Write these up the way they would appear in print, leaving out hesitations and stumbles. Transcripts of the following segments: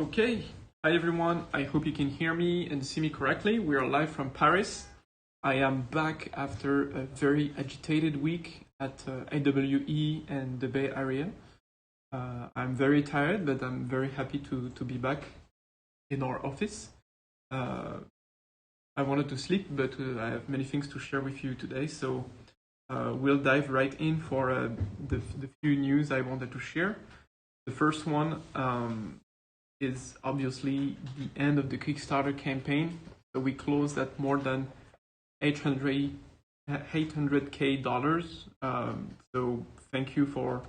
Okay, hi everyone. I hope you can hear me and see me correctly. We are live from Paris. I am back after a very agitated week at AWE and the Bay Area. I'm very tired, but I'm very happy to be back in our office. I wanted to sleep, but I have many things to share with you today, so we'll dive right in for the few news I wanted to share. The first one is obviously the end of the Kickstarter campaign. So we closed at more than $800K. So thank you for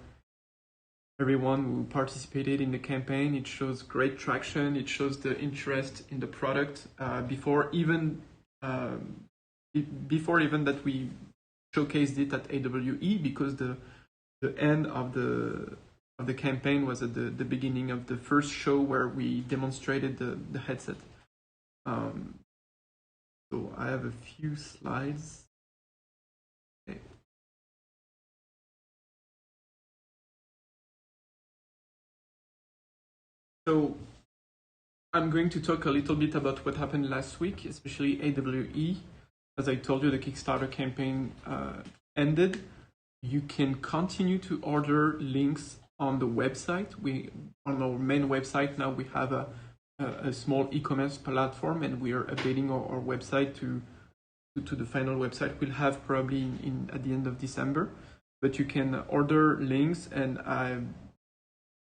everyone who participated in the campaign. It shows great traction. It shows the interest in the product before even that we showcased it at AWE, because the end of the campaign was at the beginning of the first show where we demonstrated the headset. So I have a few slides. Okay. So I'm going to talk a little bit about what happened last week, especially AWE. As I told you, the Kickstarter campaign ended. You can continue to order Lynx on the website. On our main website now we have a small e-commerce platform, and we are updating our website to the final website we'll have probably at the end of December. But you can order Lynx, and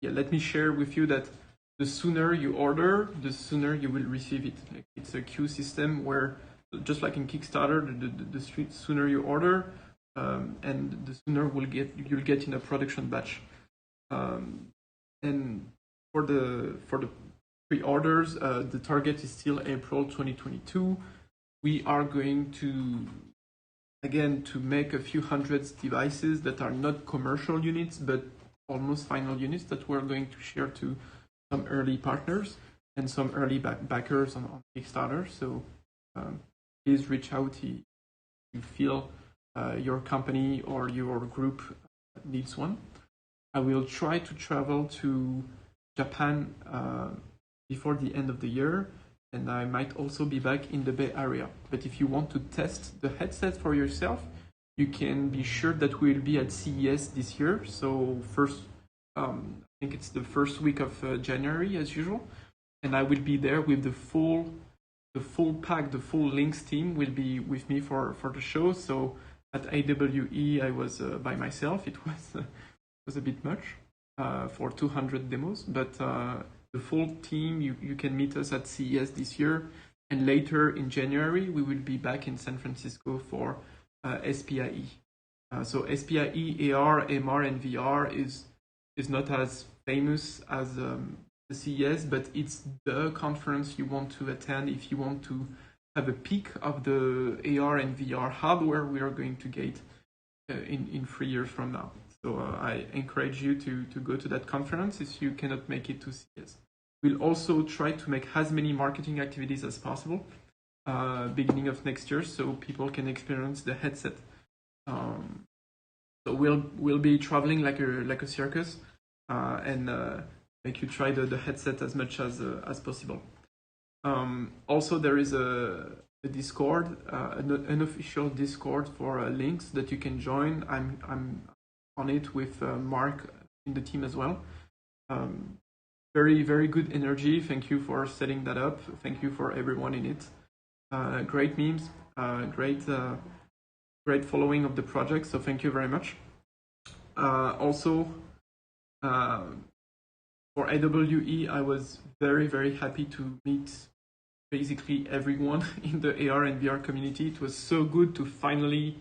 let me share with you that the sooner you order, the sooner you will receive it. It's a queue system where, just like in Kickstarter, the sooner you order, and the sooner you'll get in a production batch. And for the pre-orders, the target is still April 2022. We are going to make a few hundred devices that are not commercial units, but almost final units that we're going to share to some early partners and some early backers on Kickstarter. So please reach out if you feel your company or your group needs one. I will try to travel to Japan before the end of the year, and I might also be back in the Bay Area. But if you want to test the headset for yourself, you can be sure that we'll be at CES this year. So I think it's the first week of January as usual, and I will be there with the full pack. The full Lynx team will be with me for the show. So at AWE I was by myself. It was a bit much for 200 demos, but the full team, you can meet us at CES this year, and later in January we will be back in San Francisco for SPIE. So SPIE AR, MR, and VR is not as famous as the CES, but it's the conference you want to attend if you want to have a peek of the AR and VR hardware we are going to get in 3 years from now. So I encourage you to go to that conference if you cannot make it to CES. We'll also try to make as many marketing activities as possible beginning of next year, so people can experience the headset. So we'll be traveling like a circus, and make you try the headset as much as possible. Also, there is a Discord, an unofficial Discord for Lynx that you can join. I'm on it with Mark in the team as well. Very, very good energy. Thank you for setting that up. Thank you for everyone in it. Great memes, great following of the project. So thank you very much. Also, for AWE, I was very, very happy to meet basically everyone in the AR and VR community. It was so good to finally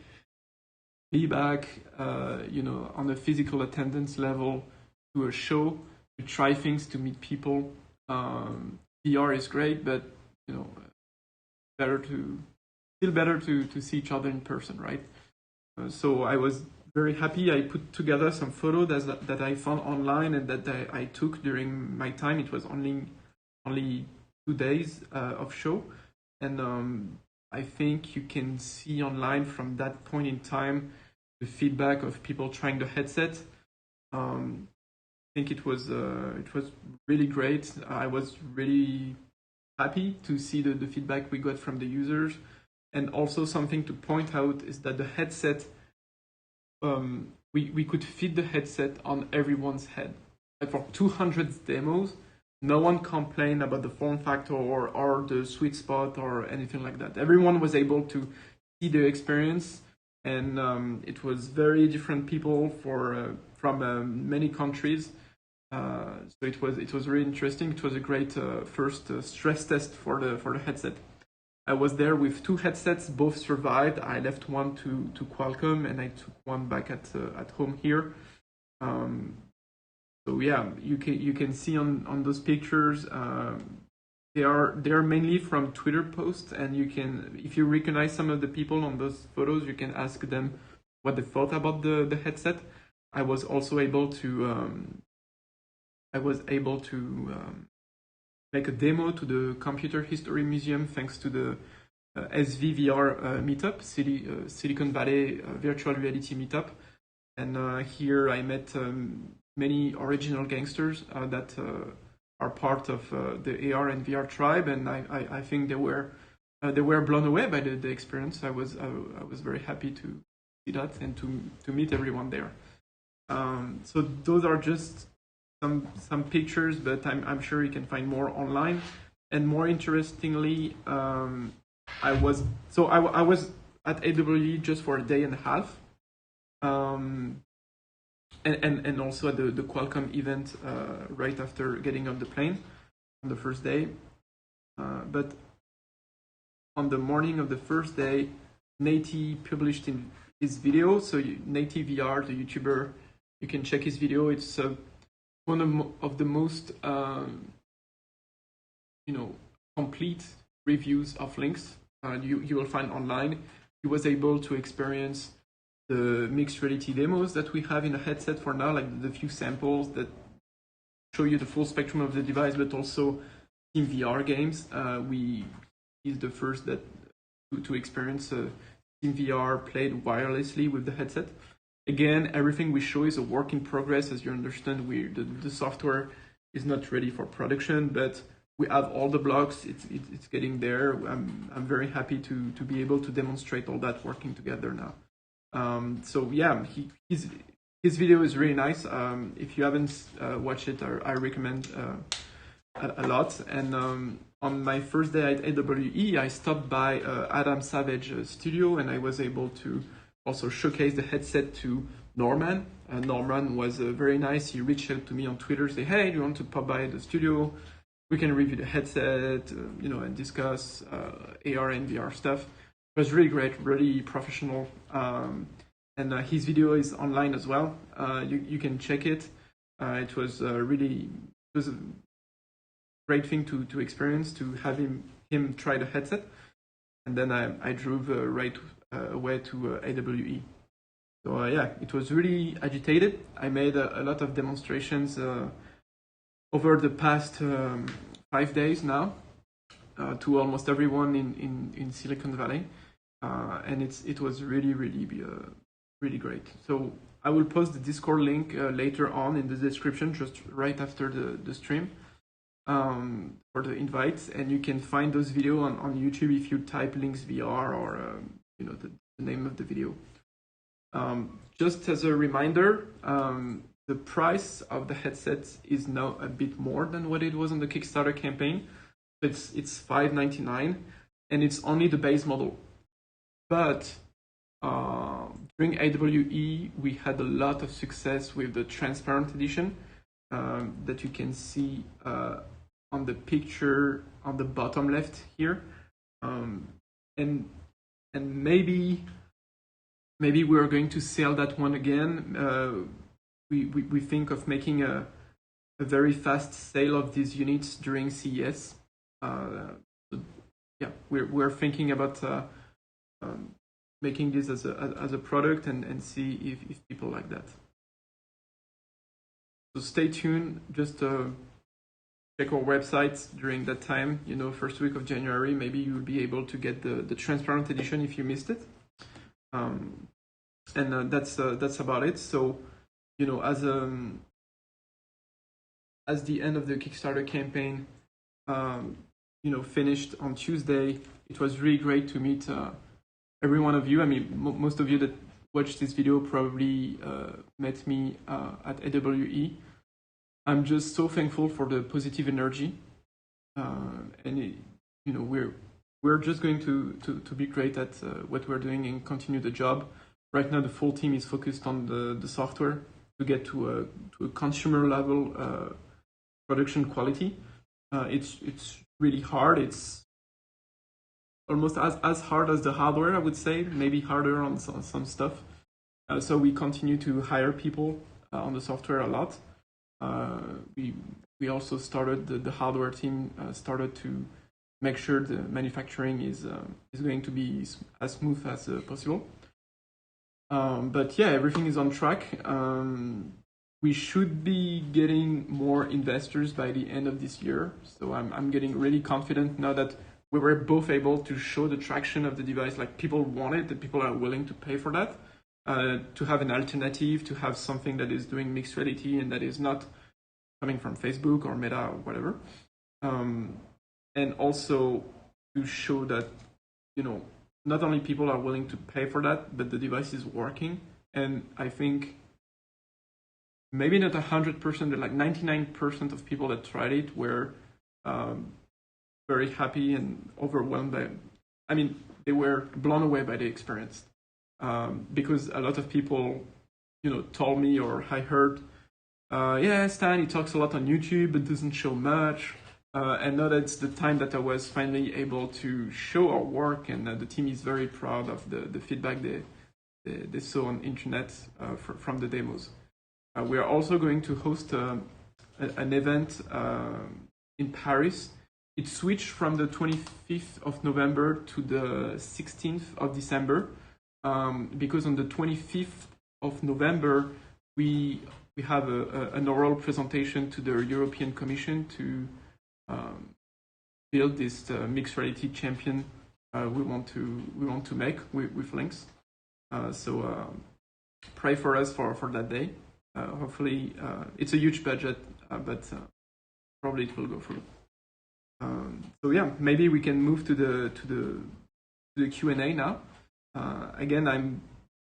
be back, on a physical attendance level to a show, to try things, to meet people. VR is great, but still better to see each other in person, right? So I was very happy. I put together some photos that I found online and that I took during my time. It was only 2 days of show, and I think you can see online from that point in time the feedback of people trying the headset. I think it was really great. I was really happy to see the feedback we got from the users. And also something to point out is that the headset, we could fit the headset on everyone's head. Like for 200 demos, no one complained about the form factor or the sweet spot or anything like that. Everyone was able to see the experience, and it was very different people from many countries. So it was really interesting. It was a great first stress test for the headset. I was there with 2 headsets, both survived. I left one to Qualcomm, and I took one back at home here. So yeah, you can see on those pictures, they are mainly from Twitter posts, and you can, if you recognize some of the people on those photos, you can ask them what they thought about the headset. I was also able to make a demo to the Computer History Museum thanks to the SVVR meetup, Silicon Valley Virtual Reality meetup. And here I met many original gangsters that are part of the AR and VR tribe, and I think they were blown away by the experience. I was very happy to see that and to meet everyone there. So those are just some pictures, but I'm sure you can find more online. And more interestingly, I was at AWE just for a day and a half, and also at the Qualcomm event right after getting off the plane on the first day. But on the morning of the first day, Nati published in his video. So Nati VR, the YouTuber, you can check his video. It's one of the most complete reviews of Lynx you will find online. He was able to experience the mixed reality demos that we have in the headset for now, like the few samples that show you the full spectrum of the device, but also in VR games. He's the first to experience in VR played wirelessly with the headset. Again, everything we show is a work in progress. As you understand, the software is not ready for production, but we have all the blocks. It's getting there. I'm very happy to be able to demonstrate all that working together now. So yeah, his video is really nice. If you haven't watched it, I recommend a lot. And on my first day at AWE, I stopped by Adam Savage's studio, and I was able to also showcase the headset to Norman. Norman was very nice. He reached out to me on Twitter, say, "Hey, do you want to pop by the studio? We can review the headset, and discuss AR and VR stuff." It was really great, really professional. And his video is online as well. You can check it. It was a great thing to experience, to have him try the headset. And then I drove right away to AWE. So yeah, it was really agitated. I made a lot of demonstrations over the past 5 days now to almost everyone in Silicon Valley, and it was really great. So I will post the Discord link later on in the description, just right after the stream, for the invites, and you can find those videos on YouTube if you type Lynx VR or the name of the video. Just as a reminder, the price of the headset is now a bit more than what it was on the Kickstarter campaign. It's $5.99, and it's only the base model. But during AWE, we had a lot of success with the transparent edition that you can see on the picture on the bottom left here, and maybe we are going to sell that one again. We think of making a very fast sale of these units during CES. Yeah, we're thinking about making this as a product and see if people like that. So stay tuned. Just check our website during that time. First week of January, maybe you'll be able to get the transparent edition if you missed it. And that's about it. So as as the end of the Kickstarter campaign, finished on Tuesday, it was really great to meet every one of you. I mean, most of you that watched this video probably met me at AWE. I'm just so thankful for the positive energy, we're just going to be great at what we're doing and continue the job. Right now, the full team is focused on the software to get to a consumer level production quality. It's really hard. It's almost as hard as the hardware, I would say, maybe harder on some stuff. So we continue to hire people on the software a lot. We also started the hardware team started to make sure the manufacturing is going to be as smooth as possible. But yeah, everything is on track. We should be getting more investors by the end of this year. So I'm getting really confident now that we were both able to show the traction of the device. Like, people want it, and people are willing to pay for that. To have an alternative, to have something that is doing mixed reality and that is not coming from Facebook or Meta or whatever. And also to show that, not only people are willing to pay for that, but the device is working. And I think maybe not 100%, but like 99% of people that tried it were very happy and overwhelmed by, they were blown away by the experience. Because a lot of people, told me, or I heard, yeah, Stan, he talks a lot on YouTube, but doesn't show much. And now that's the time that I was finally able to show our work, and the team is very proud of the feedback they saw on internet from the demos. We are also going to host an event in Paris. It switched from the 25th of November to the 16th of December, because on the 25th of November, we have an oral presentation to the European Commission to build this mixed reality champion we want to make with Lynx. So pray for us for that day. Hopefully, it's a huge budget, but probably it will go through. So yeah, maybe we can move to the Q&A now. Again, I'm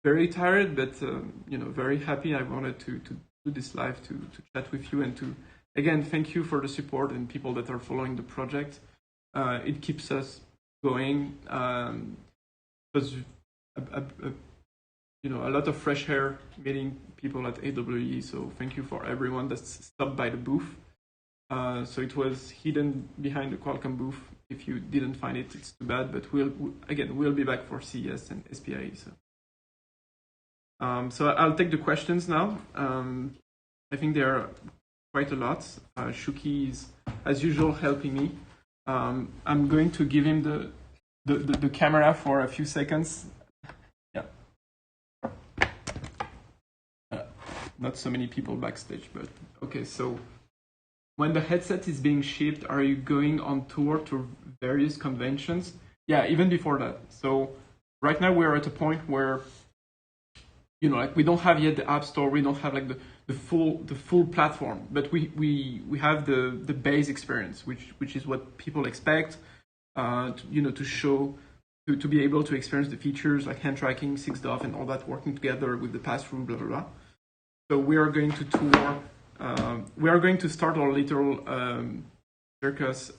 very tired, but very happy. I wanted to do this live to chat with you and to, again, thank you for the support and people that are following the project. It keeps us going. Because a lot of fresh air meeting people at AWE. So thank you for everyone that's stopped by the booth. So it was hidden behind the Qualcomm booth. If you didn't find it, it's too bad. But we'll be back for CES and SPIE. So I'll take the questions now. I think there are quite a lot. Shuki is, as usual, helping me. I'm going to give him the camera for a few seconds. Yeah. Not so many people backstage, but okay. So when the headset is being shipped, are you going on tour to various conventions? Yeah, even before that. So right now we're at a point where, we don't have yet the App Store. We don't have like the full platform, but we have the base experience, which is what people expect. To show, to be able to experience the features like hand tracking, 6DoF, and all that working together with the pass-through, blah blah blah. So we are going to tour. We are going to start our little circus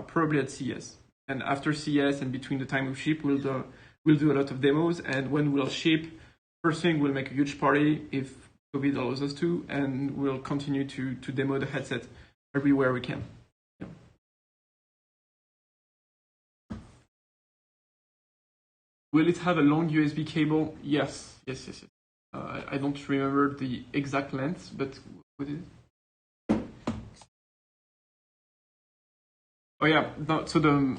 probably at CES, and after CES and between the time we ship, we'll do a lot of demos. And when we'll ship, first thing, we'll make a huge party if COVID allows us to, and we'll continue to demo the headset everywhere we can. Yeah. Will it have a long USB cable? Yes. I don't remember the exact length, but what is it? Oh yeah, no, so the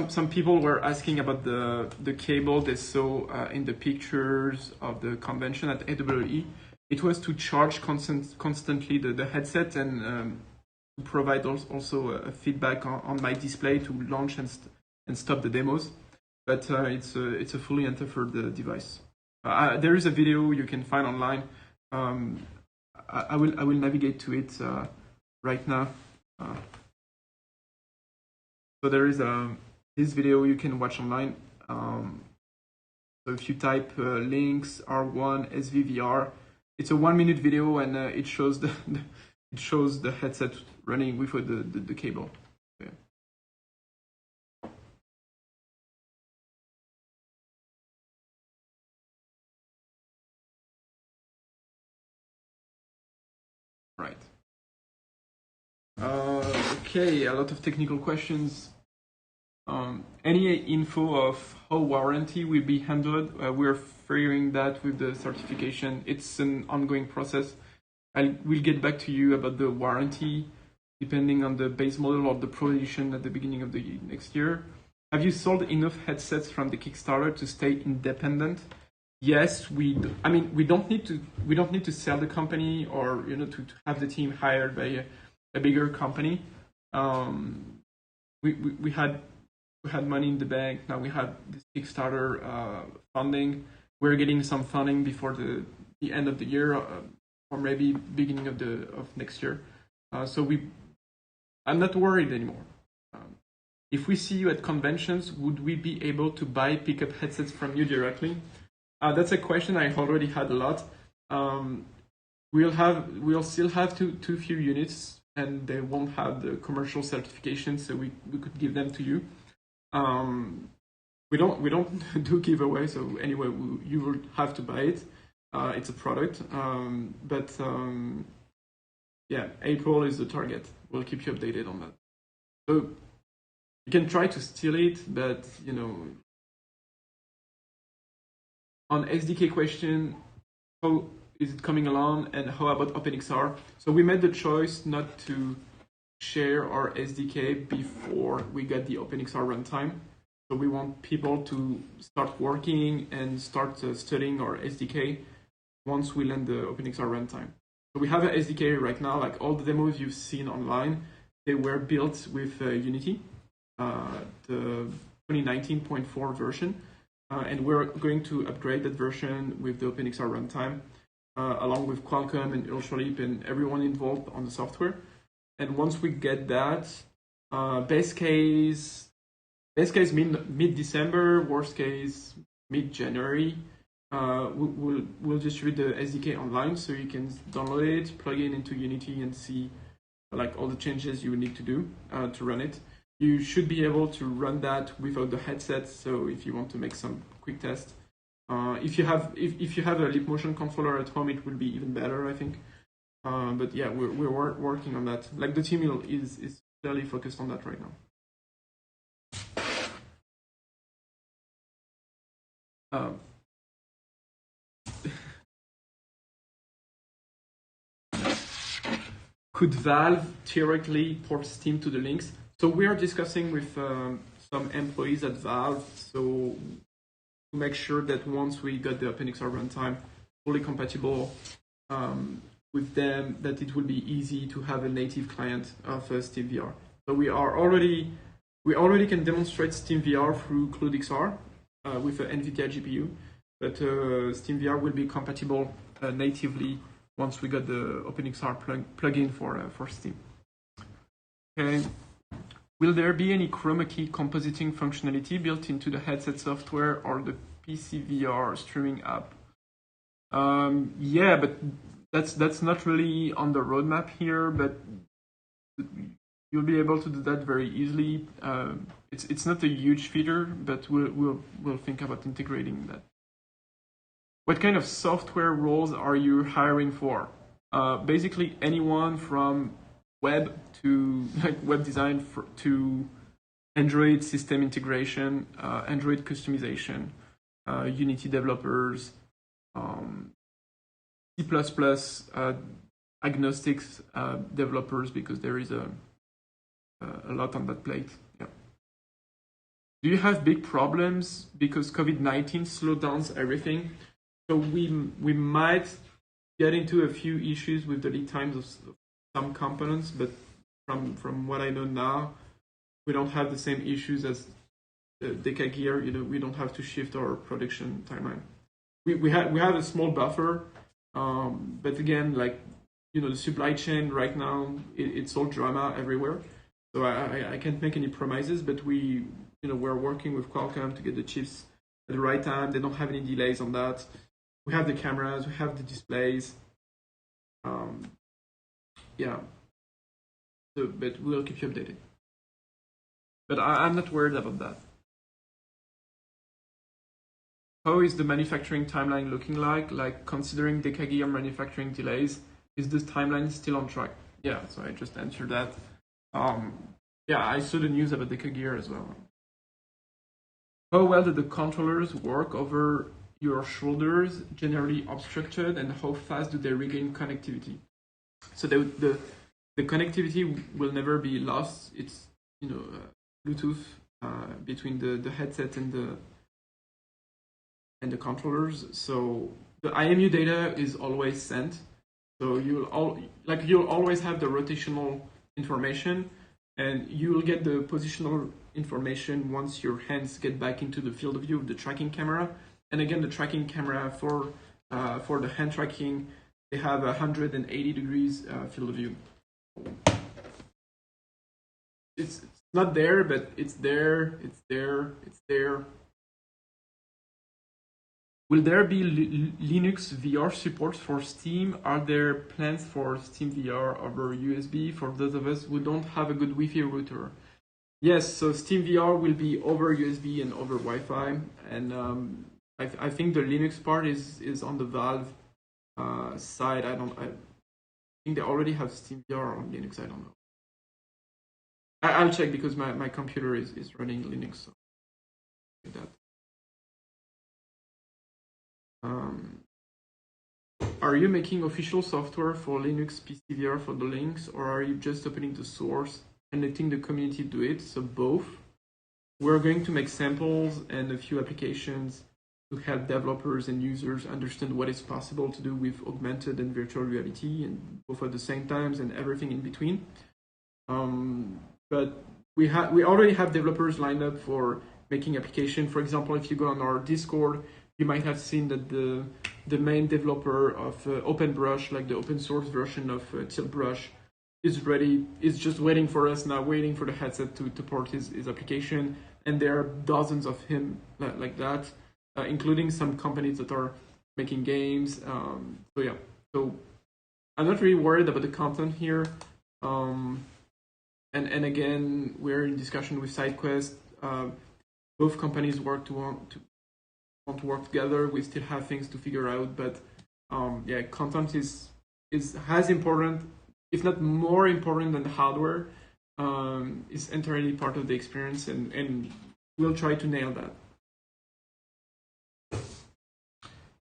some people were asking about the cable they saw in the pictures of the convention at AWE. It was to charge constantly the headset and to provide also a feedback on my display to launch and stop the demos. But it's a fully Enterford device. There is a video you can find online I will navigate to it right now. So there is this video you can watch online. So if you type Lynx R1 SVVR, it's a 1-minute video, and it shows the headset running without the cable. Okay. Right. Okay, a lot of technical questions. Any info of how warranty will be handled? We're figuring that with the certification. It's an ongoing process. We'll get back to you about the warranty, depending on the base model or the Pro Edition at the beginning of the next year. Have you sold enough headsets from the Kickstarter to stay independent? Yes, I mean, we don't need to sell the company, or to have the team hired by a bigger company. We had money in the bank. Now we have this Kickstarter funding. We're getting some funding before the end of the year, or maybe beginning of next year. So I'm not worried anymore. If we see you at conventions, would we be able to pick up headsets from you directly? That's a question I already had a lot. We'll still have too few units, and they won't have the commercial certification, so we could give them to you. We don't do giveaway, so anyway, you will have to buy it. It's a product, but yeah, April is the target. We'll keep you updated on that. So you can try to steal it, but on SDK question, how is it coming along, and how about OpenXR? So we made the choice not to share our SDK before we get the OpenXR runtime. So we want people to start working and start studying our SDK once we land the OpenXR runtime. So we have an SDK right now. Like all the demos you've seen online, they were built with Unity, the 2019.4 version. And we're going to upgrade that version with the OpenXR runtime, along with Qualcomm and Ultraleap and everyone involved on the software. And once we get that, best case mid-December, worst case mid-January, we'll distribute the SDK online, so you can download it, plug it into Unity, and see like all the changes you would need to do to run it. You should be able to run that without the headset. So if you want to make some quick tests, if you have a Leap Motion controller at home, it will be even better, I think. But yeah, we're working on that. Like the team is clearly focused on that right now. Could Valve theoretically port Steam to the Lynx? So we are discussing with some employees at Valve, so to make sure that once we got the OpenXR runtime fully compatible with them, that it will be easy to have a native client of SteamVR. So we already can demonstrate SteamVR through CloudXR with an NVIDIA GPU, but SteamVR will be compatible natively once we got the OpenXR plugin for Steam. Okay. Will there be any chroma key compositing functionality built into the headset software or the PCVR streaming app? Yeah, but that's not really on the roadmap here, but you'll be able to do that very easily. It's not a huge feature, but we'll think about integrating that. What kind of software roles are you hiring for? Basically anyone from web to web design to Android system integration, Android customization, Unity developers, C++ agnostics developers, because there is a lot on that plate. Yeah. Do you have big problems because COVID-19 slowed down everything? So we might get into a few issues with the lead times of some components, but from what I know now, we don't have the same issues as Deca Gear. We don't have to shift our production timeline. We have a small buffer But again, like, you know, the supply chain right now, it's all drama everywhere. So I can't make any promises, but we're working with Qualcomm to get the chips at the right time. They don't have any delays on that. We have the cameras, we have the displays. Yeah. So, but we'll keep you updated. But I'm not worried about that. How is the manufacturing timeline looking like? Like, considering Decagear manufacturing delays, is this timeline still on track? Yeah, so I just answered that. Yeah, I saw the news about Decagear as well. How well do the controllers work over your shoulders, generally obstructed, and how fast do they regain connectivity? So the connectivity will never be lost. It's, you know, Bluetooth between the headset and the controllers. So the IMU data is always sent. So you'll always have the rotational information, and you will get the positional information once your hands get back into the field of view of the tracking camera. And again, the tracking camera for the hand tracking, they have 180 degrees field of view. It's not there, but it's there. It's there. It's there. Will there be Linux VR support for Steam? Are there plans for Steam VR over USB for those of us who don't have a good Wi-Fi router? Yes, so Steam VR will be over USB and over Wi-Fi, and I think the Linux part is on the Valve side. I think they already have Steam VR on Linux. I don't know. I'll check because my computer is running Linux. So like that. Are you making official software for Linux PCVR for the Lynx, or are you just opening the source and letting the community do it? So both. We're going to make samples and a few applications to help developers and users understand what is possible to do with augmented and virtual reality, and both at the same times and everything in between. But we already have developers lined up for making application. For example, if you go on our Discord, you might have seen that the main developer of OpenBrush, like the open source version of Tilt Brush, is ready. Is just waiting for us now, waiting for the headset to port his application. And there are dozens of him like that, including some companies that are making games. So yeah, so I'm not really worried about the content here. And again, we're in discussion with SideQuest. Both companies want to work together. We still have things to figure out, but yeah, content is as important, if not more important than the hardware. Is entirely part of the experience, and we'll try to nail that.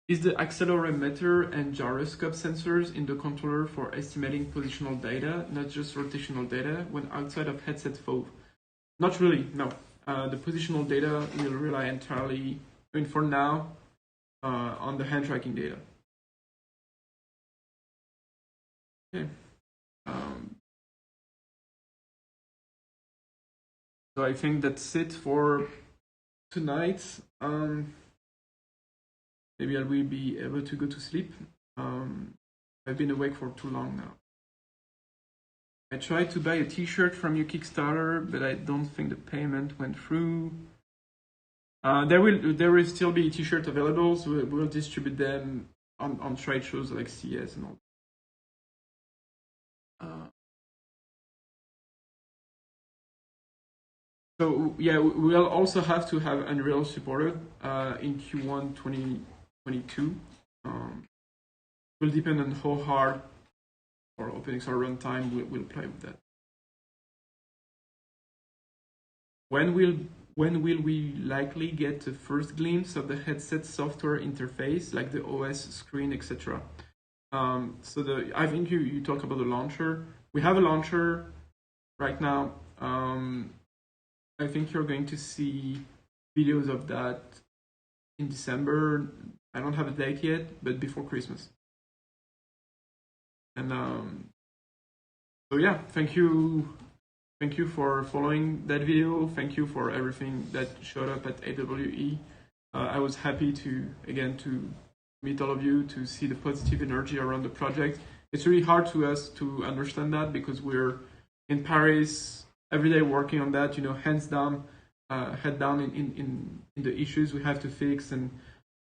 Is the accelerometer and gyroscope sensors in the controller for estimating positional data, not just rotational data, when outside of headset FOV? Not really, no. The positional data will rely entirely, I mean, for now, on the hand tracking data. Okay. So I think that's it for tonight. Maybe I will be able to go to sleep. I've been awake for too long now. I tried to buy a t-shirt from your Kickstarter, but I don't think the payment went through. There will still be t-shirts available, so we'll distribute them on trade shows like CES and all. So yeah, we'll also have to have Unreal supported in Q1 2022. Will depend on how hard our OpenXR runtime will play with that. When will we likely get a first glimpse of the headset software interface, like the OS screen, etc.? So I think you talk about the launcher. We have a launcher right now. I think you're going to see videos of that in December. I don't have a date yet, but before Christmas. And so yeah, thank you for following that video. Thank you for everything that showed up at AWE. I was happy to meet all of you, to see the positive energy around the project. It's really hard to us to understand that because we're in Paris every day working on that, you know, hands down, head down in the issues we have to fix and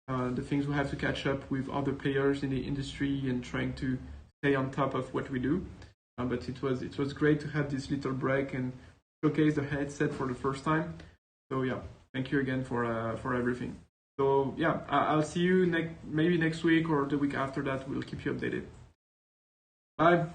the things we have to catch up with other players in the industry and trying to stay on top of what we do. But it was great to have this little break and showcase the headset for the first time. So yeah, thank you again for everything. So yeah, I'll see you maybe next week or the week after that. We'll keep you updated. Bye.